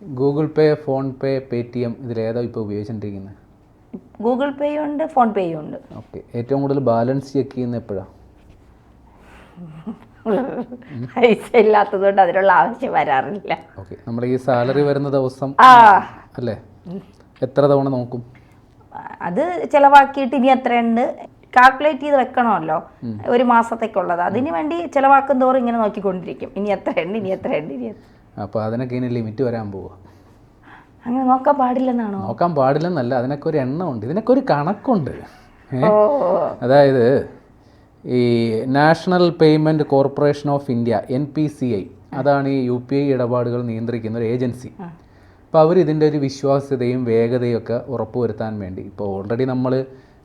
Google പേ, phone പേ, Paytm ഇതിലേതാ ഇപ്പോൾ ഉപയോഗിച്ചുകൊണ്ടിരിക്കുന്നത്? Google പേ ഉണ്ട്, phone പേ ഉണ്ട്. ഓക്കെ. ഏറ്റവും കൂടുതൽ ബാലൻസ് ചെക്ക് ചെയ്യുന്ന എപ്പോഴാണ്? പൈസ ഇല്ലാത്തതുകൊണ്ട് അതിനുള്ള ആവശ്യം വരാറില്ല. ഓക്കെ. നമ്മുടെ ഈ സാലറി വരുന്ന ദിവസം അല്ലേ, എത്ര തവണ നോക്കും? അത് ചിലവാക്കിയിട്ട് ഇനി എത്രയുണ്ട് കാൽക്കുലേറ്റ് ചെയ്ത് വെക്കണമല്ലോ, ഒരു മാസത്തേക്കുള്ളത്. അതിന് വേണ്ടി ചിലവാക്കും തോറും ഇങ്ങനെ നോക്കിക്കൊണ്ടിരിക്കും, ഇനി എത്രയുണ്ട്, ഇനി എത്രയുണ്ട്, ഇനി എത്ര. അപ്പോൾ അതിനൊക്കെ ഇനി ലിമിറ്റ് വരാൻ പോവുക. അങ്ങനെ നോക്കാൻ പാടില്ലെന്നാണോ? നോക്കാൻ പാടില്ലെന്നല്ല, അതിനൊക്കെ ഒരു എണ്ണമുണ്ട്, ഇതിനൊക്കെ ഒരു കണക്കുണ്ട്. അതായത് ഈ national payment corporation of India NPCI, അതാണ് ഈ UPI ഇടപാടുകൾ നിയന്ത്രിക്കുന്ന ഒരു ഏജൻസി. അപ്പോൾ അവർ ഇതിൻ്റെ ഒരു വിശ്വാസ്യതയും വേഗതയും ഒക്കെ ഉറപ്പുവരുത്താൻ വേണ്ടി, ഇപ്പോൾ ഓൾറെഡി നമ്മൾ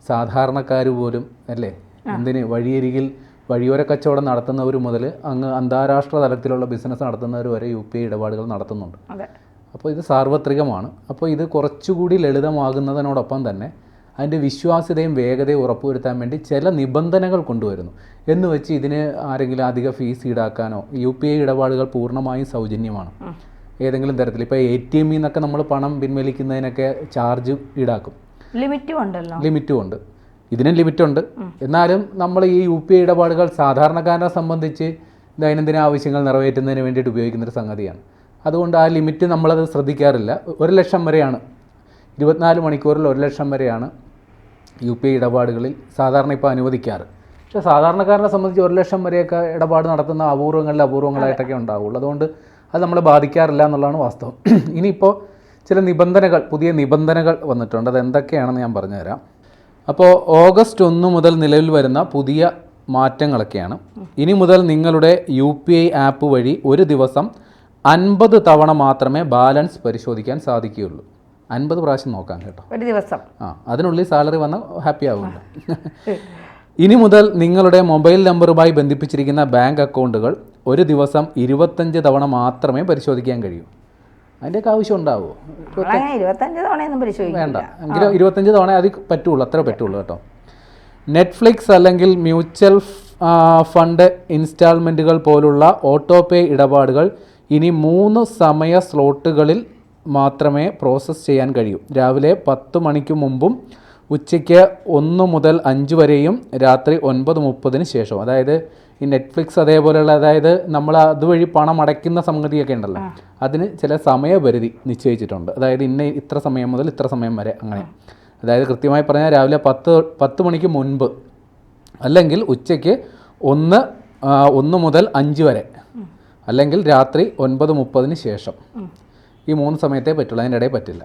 സാധാരണക്കാർ പോലും അല്ലേ, എന്തിന് വഴിയരികിൽ വഴിയോര കച്ചവടം നടത്തുന്നവർ മുതൽ അങ്ങ് അന്താരാഷ്ട്ര തലത്തിലുള്ള ബിസിനസ് നടത്തുന്നവർ വരെ UPI ഇടപാടുകൾ നടത്തുന്നുണ്ട്. അപ്പോൾ ഇത് സാർവത്രികമാണ്. അപ്പോൾ ഇത് കുറച്ചുകൂടി ലളിതമാകുന്നതിനോടൊപ്പം തന്നെ അതിൻ്റെ വിശ്വാസ്യതയും വേഗതയും ഉറപ്പുവരുത്താൻ വേണ്ടി ചില നിബന്ധനകൾ കൊണ്ടുവരുന്നു. എന്ന് വെച്ച് ഇതിന് ആരെങ്കിലും അധിക ഫീസ് ഈടാക്കാനോ, UPI ഇടപാടുകൾ പൂർണ്ണമായും സൗജന്യമാണ്. ഏതെങ്കിലും തരത്തിൽ ഇപ്പോൾ ATM എന്നൊക്കെ നമ്മൾ പണം പിൻവലിക്കുന്നതിനൊക്കെ ചാർജ് ഈടാക്കും. ലിമിറ്റും ഉണ്ടല്ലോ. ലിമിറ്റും ഉണ്ട്, ഇതിനും ലിമിറ്റുണ്ട്. എന്നാലും നമ്മൾ ഈ UPI ഇടപാടുകൾ സാധാരണക്കാരനെ സംബന്ധിച്ച് ദൈനംദിന ആവശ്യങ്ങൾ നിറവേറ്റുന്നതിന് വേണ്ടിയിട്ട് ഉപയോഗിക്കുന്നൊരു സംഗതിയാണ്. അതുകൊണ്ട് ആ ലിമിറ്റ് നമ്മളത് ശ്രദ്ധിക്കാറില്ല. 1,00,000 വരെയാണ്, 24 മണിക്കൂറിൽ 1,00,000 വരെയാണ് UPI ഇടപാടുകളിൽ സാധാരണ ഇപ്പോൾ അനുവദിക്കാറ്. പക്ഷേ സാധാരണക്കാരനെ സംബന്ധിച്ച് 1,00,000 വരെയൊക്കെ ഇടപാട് നടത്തുന്ന അപൂർവങ്ങളായിട്ടൊക്കെ ഉണ്ടാവുള്ളൂ. അതുകൊണ്ട് അത് നമ്മളെ ബാധിക്കാറില്ല എന്നുള്ളതാണ് വാസ്തവം. ഇനിയിപ്പോൾ ചില നിബന്ധനകൾ, പുതിയ നിബന്ധനകൾ വന്നിട്ടുണ്ട്. അത് എന്തൊക്കെയാണെന്ന് ഞാൻ പറഞ്ഞുതരാം. അപ്പോൾ ഓഗസ്റ്റ് 1 മുതൽ നിലവിൽ വരുന്ന പുതിയ മാറ്റങ്ങളൊക്കെയാണ്. ഇനി മുതൽ നിങ്ങളുടെ UPI ആപ്പ് വഴി ഒരു ദിവസം 50 തവണ മാത്രമേ ബാലൻസ് പരിശോധിക്കാൻ സാധിക്കുകയുള്ളൂ. 50 പ്രാവശ്യം നോക്കാം കേട്ടോ, ഒരു ദിവസം. അതിനുള്ളിൽ സാലറി വന്നാൽ ഹാപ്പി ആവുമല്ലോ. ഇനി മുതൽ നിങ്ങളുടെ മൊബൈൽ നമ്പറുമായി ബന്ധിപ്പിച്ചിരിക്കുന്ന ബാങ്ക് അക്കൗണ്ടുകൾ ഒരു ദിവസം 25 തവണ മാത്രമേ പരിശോധിക്കാൻ കഴിയൂ. അതിൻ്റെയൊക്കെ ആവശ്യം ഉണ്ടാവുമോ? 25 തവണയൊന്നും പരിശോധിക്കില്ല. വേണ്ട, എങ്കിലും 25 തവണ അത് പറ്റുള്ളൂ, അത്രേ പറ്റുള്ളൂ കേട്ടോ. നെറ്റ്ഫ്ലിക്സ് അല്ലെങ്കിൽ മ്യൂച്വൽ ഫണ്ട് ഇൻസ്റ്റാൾമെൻറ്റുകൾ പോലുള്ള ഓട്ടോ പേ ഇടപാടുകൾ ഇനി 3 സമയ സ്ലോട്ടുകളിൽ മാത്രമേ പ്രോസസ്സ് ചെയ്യാൻ കഴിയൂ. രാവിലെ 10 മണിക്ക് മുമ്പും ഉച്ചയ്ക്ക് 1 മുതൽ 5 വരെയും രാത്രി 9:30 ശേഷവും. അതായത് ഈ നെറ്റ്ഫ്ലിക്സ് അതേപോലെയുള്ള, അതായത് നമ്മൾ അതുവഴി പണം അടയ്ക്കുന്ന സംഗതിയൊക്കെ ഉണ്ടല്ലോ, അതിന് ചില സമയപരിധി നിശ്ചയിച്ചിട്ടുണ്ട്. അതായത് ഇത്ര സമയം മുതൽ ഇത്ര സമയം വരെ, അങ്ങനെ. അതായത് കൃത്യമായി പറഞ്ഞാൽ രാവിലെ 10 മണിക്ക് മുൻപ്, അല്ലെങ്കിൽ ഉച്ചയ്ക്ക് 1 മുതൽ 5 വരെ, അല്ലെങ്കിൽ രാത്രി 9:30 ശേഷം. ഈ 3 സമയത്തേ പറ്റുള്ളൂ, അതിൻ്റെ ഇടയിൽ പറ്റില്ല.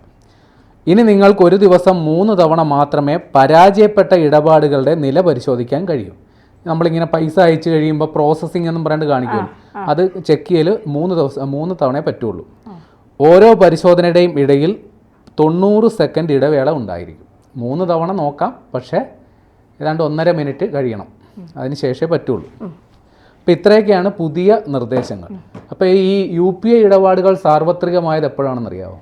ഇനി നിങ്ങൾക്ക് ഒരു ദിവസം 3 തവണ മാത്രമേ പരാജയപ്പെട്ട ഇടപാടുകളുടെ നില പരിശോധിക്കാൻ കഴിയൂ. നമ്മളിങ്ങനെ പൈസ അയച്ചു കഴിയുമ്പോൾ പ്രോസസ്സിംഗ് എന്നും പറയാണ്ട് കാണിക്കുമല്ലോ, അത് ചെക്ക് ചെയ്യൽ 3 തവണയേ പറ്റുള്ളൂ. ഓരോ പരിശോധനയുടെയും ഇടയിൽ 90 സെക്കൻഡ് ഇടവേള ഉണ്ടായിരിക്കും. 3 തവണ നോക്കാം, പക്ഷേ ഏതാണ്ട് 1.5 മിനിറ്റ് കഴിയണം, അതിന് ശേഷമേ പറ്റുള്ളൂ. അപ്പോൾ ഇത്രയൊക്കെയാണ് പുതിയ നിർദ്ദേശങ്ങൾ. അപ്പോൾ ഈ UPI ഇടപാടുകൾ സാർവത്രികമായത് എപ്പോഴാണെന്നറിയാമോ?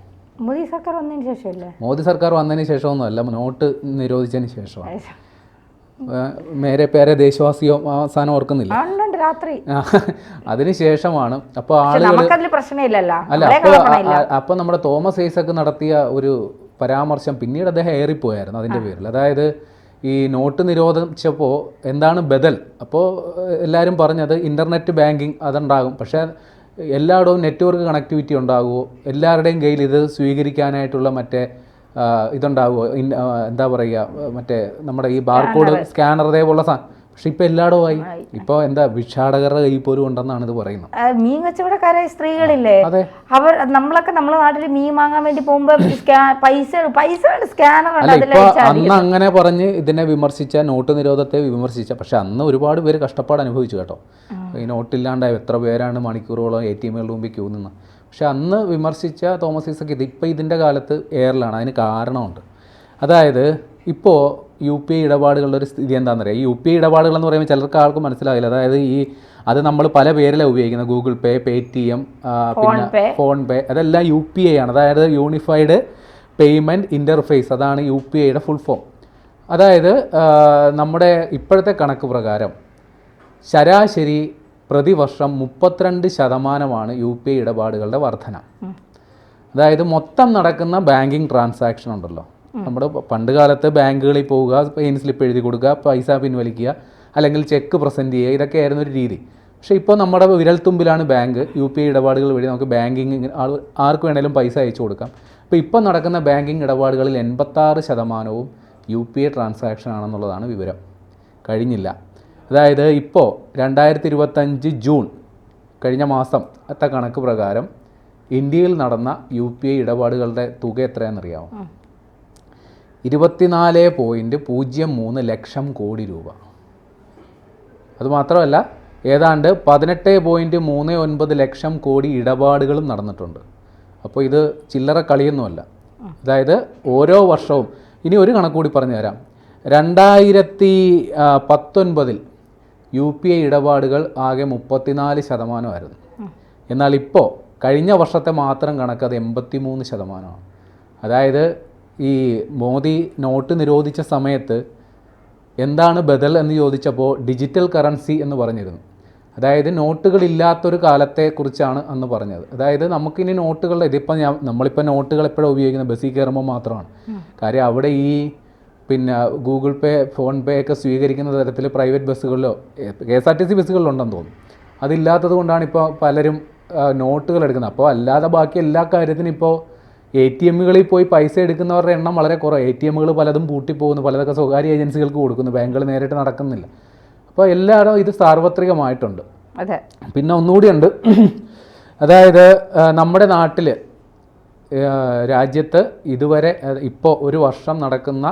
മോദി സർക്കാർ വന്നതിന് ശേഷമല്ലേ? മോദി സർക്കാർ വന്നതിന് ശേഷമൊന്നുമല്ല, നോട്ട് നിരോധിച്ചതിന് ശേഷമാണ്. മേരെ പേരെ ദേശവാസിയോ അവസാനം ഓർക്കുന്നില്ല, രാത്രി അതിന് ശേഷമാണ്. അപ്പോൾ ആളുകൾ അല്ല, അപ്പോൾ നമ്മുടെ തോമസ് ഐസക് നടത്തിയ ഒരു പരാമർശം പിന്നീട് അദ്ദേഹം ഏറിപ്പോയായിരുന്നു അതിൻ്റെ പേരിൽ. അതായത് ഈ നോട്ട് നിരോധിച്ചപ്പോൾ എന്താണ് ബദൽ? അപ്പോൾ എല്ലാവരും പറഞ്ഞത് ഇൻ്റർനെറ്റ് ബാങ്കിങ് അതുണ്ടാകും, പക്ഷേ എല്ലായിടവും നെറ്റ്വർക്ക് കണക്ടിവിറ്റി ഉണ്ടാകുമോ, എല്ലാവരുടെയും കയ്യിൽ ഇത് സ്വീകരിക്കാനായിട്ടുള്ള മറ്റേ ഇതുണ്ടാകുമോ, എന്താ പറയുക, മറ്റേ നമ്മുടെ ഈ ബാർകോഡ് സ്കാനർ അതേപോലുള്ള പക്ഷെ ഇപ്പോൾ എല്ലായിടവും ആയി. ഇപ്പോൾ എന്താ ഭിക്ഷാടകരുടെ കയ്യിൽ പോലും ഉണ്ടെന്നാണ് ഇത് പറയുന്നത്. മീൻ കച്ചവടക്കാരായ സ്ത്രീകളില്ലേ, അവർ നമ്മളൊക്കെ നമ്മുടെ നാട്ടിൽ മീൻ വാങ്ങാൻ വേണ്ടി പോകുമ്പോൾ പൈസ സ്കാനർ. അന്ന് അങ്ങനെ പറഞ്ഞ് ഇതിനെ വിമർശിച്ച, നോട്ട് നിരോധത്തെ വിമർശിച്ച, പക്ഷെ അന്ന് ഒരുപാട് പേര് കഷ്ടപ്പാട് അനുഭവിച്ചു കേട്ടോ. ഈ നോട്ടില്ലാണ്ടായി എത്ര പേരാണ് മണിക്കൂറുകളോ ATMകളുടെ മുമ്പിൽ ക്യൂ നിന്ന്. പക്ഷെ അന്ന് വിമർശിച്ച തോമസ് ഐസക് ഇപ്പോൾ ഇതിൻ്റെ കാലത്ത് എയറിലാണ്. അതിന് കാരണമുണ്ട്. അതായത് ഇപ്പോൾ UPI ഇടപാടുകളുടെ ഒരു സ്ഥിതി എന്താണെന്ന് അറിയാം. ഈ UPI ഇടപാടുകൾ എന്ന് പറയുമ്പോൾ ചിലർക്ക് ആർക്കും മനസ്സിലാകില്ല. അതായത് അത് നമ്മൾ പല പേരിലാണ് ഉപയോഗിക്കുന്നത്. ഗൂഗിൾ പേ, പേടിഎം, പിന്നെ ഫോൺ പേ, അതെല്ലാം UPI ആണ്. അതായത് യൂണിഫൈഡ് പേയ്മെൻറ്റ് ഇൻ്റർഫേസ്, അതാണ് UPIയുടെ ഫുൾ ഫോം. അതായത് നമ്മുടെ ഇപ്പോഴത്തെ കണക്ക് പ്രകാരം ശരാശരി പ്രതിവർഷം 32% UPI ഇടപാടുകളുടെ വർധന. അതായത് മൊത്തം നടക്കുന്ന ബാങ്കിങ് ട്രാൻസാക്ഷൻ ഉണ്ടല്ലോ, നമ്മുടെ പണ്ട് കാലത്ത് ബാങ്കുകളിൽ പോവുക, പെയിൻ സ്ലിപ്പ് എഴുതി കൊടുക്കുക, പൈസ പിൻവലിക്കുക, അല്ലെങ്കിൽ ചെക്ക് പ്രസൻറ്റ് ചെയ്യുക, ഇതൊക്കെയായിരുന്നു ഒരു രീതി. പക്ഷേ ഇപ്പോൾ നമ്മുടെ വിരൽത്തുമ്പിലാണ് ബാങ്ക്. UPI ഇടപാടുകൾ വഴി നമുക്ക് ബാങ്കിങ് ആർക്ക് വേണേലും പൈസ അയച്ചു കൊടുക്കാം. അപ്പോൾ ഇപ്പോൾ നടക്കുന്ന ബാങ്കിങ് ഇടപാടുകളിൽ 86% UPI ട്രാൻസാക്ഷൻ ആണെന്നുള്ളതാണ് വിവരം. കഴിഞ്ഞില്ല. അതായത് ഇപ്പോൾ 2025 ജൂൺ കഴിഞ്ഞ മാസത്തെ കണക്ക് പ്രകാരം ഇന്ത്യയിൽ നടന്ന UPI ഇടപാടുകളുടെ തുക എത്രയാണെന്നറിയാമോ? 24.03 ലക്ഷം കോടി രൂപ. അതുമാത്രമല്ല, ഏതാണ്ട് 18.39 ലക്ഷം കോടി ഇടപാടുകളും നടന്നിട്ടുണ്ട്. അപ്പോൾ ഇത് ചില്ലറ കളിയൊന്നുമല്ല. അതായത് ഓരോ വർഷവും, ഇനി ഒരു കണക്ക് കൂടി പറഞ്ഞു തരാം. 2019 UPI ഇടപാടുകൾ ആകെ 34%. എന്നാൽ ഇപ്പോൾ കഴിഞ്ഞ വർഷത്തെ മാത്രം കണക്ക് അത് 83%. അതായത് ഈ മോദി നോട്ട് നിരോധിച്ച സമയത്ത് എന്താണ് ബദൽ എന്ന് ചോദിച്ചപ്പോൾ ഡിജിറ്റൽ കറൻസി എന്ന് പറഞ്ഞിരുന്നു. അതായത് നോട്ടുകളില്ലാത്തൊരു കാലത്തെക്കുറിച്ചാണ് അന്ന് പറഞ്ഞത്. അതായത് നമുക്കിനി നോട്ടുകളുടെ ഇതിപ്പോൾ നമ്മളിപ്പോൾ നോട്ടുകൾ എപ്പോഴും ഉപയോഗിക്കുന്നത് ബസ്സിൽ കയറുമ്പോൾ മാത്രമാണ്. കാര്യം അവിടെ ഈ ഗൂഗിൾ പേ, ഫോൺ പേ ഒക്കെ സ്വീകരിക്കുന്ന തരത്തിൽ പ്രൈവറ്റ് ബസ്സുകളിലോ KSRTC ബസ്സുകളിലുണ്ടെന്ന് തോന്നുന്നു. അതില്ലാത്തത് കൊണ്ടാണ് ഇപ്പോൾ പലരും നോട്ടുകൾ എടുക്കുന്നത്. അപ്പോൾ അല്ലാതെ ബാക്കി എല്ലാ കാര്യത്തിനും ഇപ്പോൾ ATMകളിൽ പോയി പൈസ എടുക്കുന്നവരുടെ എണ്ണം വളരെ കുറവ്. ATMകൾ പലതും പൂട്ടിപ്പോകുന്നു, പലതൊക്കെ സ്വകാര്യ ഏജൻസികൾക്ക് കൊടുക്കുന്നു, ബാങ്കുകൾ നേരിട്ട് നടക്കുന്നില്ല. അപ്പോൾ എല്ലായിടും ഇത് സാർവത്രികമായിട്ടുണ്ട്. അതെ. പിന്നെ ഒന്നുകൂടിയുണ്ട്. അതായത് നമ്മുടെ നാട്ടിൽ രാജ്യത്ത് ഇതുവരെ ഇപ്പോൾ ഒരു വർഷം നടക്കുന്ന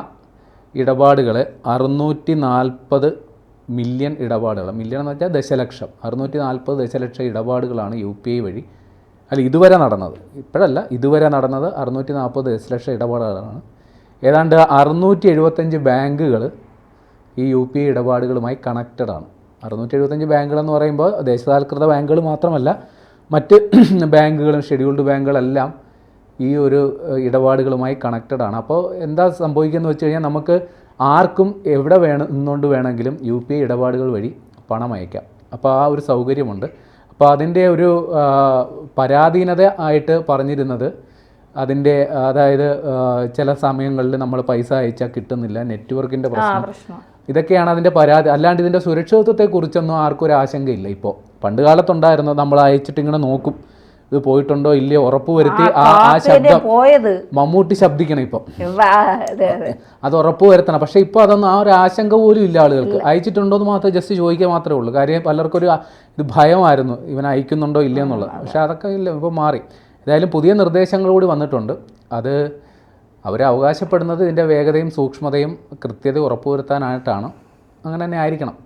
ഇടപാടുകൾ 640 മില്യൺ ഇടപാടുകൾ. മില്യൺ എന്ന് വെച്ചാൽ ദശലക്ഷം. 640 ദശലക്ഷം ഇടപാടുകളാണ് UPI വഴി ഇതുവരെ നടന്നത്. ഇപ്പോഴല്ല, ഇതുവരെ നടന്നത് 640 ദശലക്ഷം ഇടപാടുകളാണ്. ഏതാണ്ട് 675 ബാങ്കുകൾ ഈ UPI ഇടപാടുകളുമായി കണക്റ്റഡ് ആണ്. 675 ബാങ്കുകളെന്ന് പറയുമ്പോൾ ദേശസാൽകൃത ബാങ്കുകൾ മാത്രമല്ല, മറ്റ് ബാങ്കുകളും ഷെഡ്യൂൾഡ് ബാങ്കുകളെല്ലാം ഈ ഒരു ഇടപാടുകളുമായി കണക്റ്റഡ് ആണ്. അപ്പോൾ എന്താ സംഭവിക്കുന്നത് വെച്ച് കഴിഞ്ഞാൽ, നമുക്ക് ആർക്കും എവിടെ നിന്നുകൊണ്ട് വേണമെങ്കിലും UPI ഇടപാടുകൾ വഴി പണം അയക്കാം. അപ്പോൾ ആ ഒരു സൗകര്യമുണ്ട്. അപ്പോൾ അതിൻ്റെ ഒരു പരാധീനത ആയിട്ട് പറഞ്ഞിരുന്നത് അതായത് ചില സമയങ്ങളിൽ നമ്മൾ പൈസ അയച്ചാൽ കിട്ടുന്നില്ല, നെറ്റ്വർക്കിൻ്റെ പ്രശ്നം, ഇതൊക്കെയാണ് അതിൻ്റെ പരാതി. അല്ലാണ്ട് ഇതിൻ്റെ സുരക്ഷിതത്വത്തെക്കുറിച്ചൊന്നും ആർക്കും ഒരു ആശങ്കയില്ല. ഇപ്പോൾ പണ്ട് കാലത്തുണ്ടായിരുന്നു, നമ്മൾ അയച്ചിട്ട് ഇങ്ങനെ നോക്കും ഇത് പോയിട്ടുണ്ടോ ഇല്ലയോ ഉറപ്പുവരുത്തി ആ ശബ്ദം മമ്മൂട്ടി ശബ്ദിക്കണം ഇപ്പം, അത് ഉറപ്പുവരുത്തണം. പക്ഷേ ഇപ്പോൾ അതൊന്നും ആ ഒരു ആശങ്ക പോലും ഇല്ല ആളുകൾക്ക്. അയച്ചിട്ടുണ്ടോ എന്ന് മാത്രം ജസ്റ്റ് ചോദിക്കുക മാത്രമേ ഉള്ളൂ. കാര്യം പലർക്കും ഇത് ഭയമായിരുന്നു, ഇവൻ അയക്കുന്നുണ്ടോ ഇല്ല എന്നുള്ളത്. പക്ഷേ അതൊക്കെ ഇല്ല, ഇപ്പോൾ മാറി. ഏതായാലും പുതിയ നിർദ്ദേശങ്ങൾ കൂടി വന്നിട്ടുണ്ട്. അത് അവർ അവകാശപ്പെടുന്നത് ഇതിൻ്റെ വേഗതയും സൂക്ഷ്മതയും കൃത്യതയും ഉറപ്പുവരുത്താനായിട്ടാണ്. അങ്ങനെ തന്നെ ആയിരിക്കണം.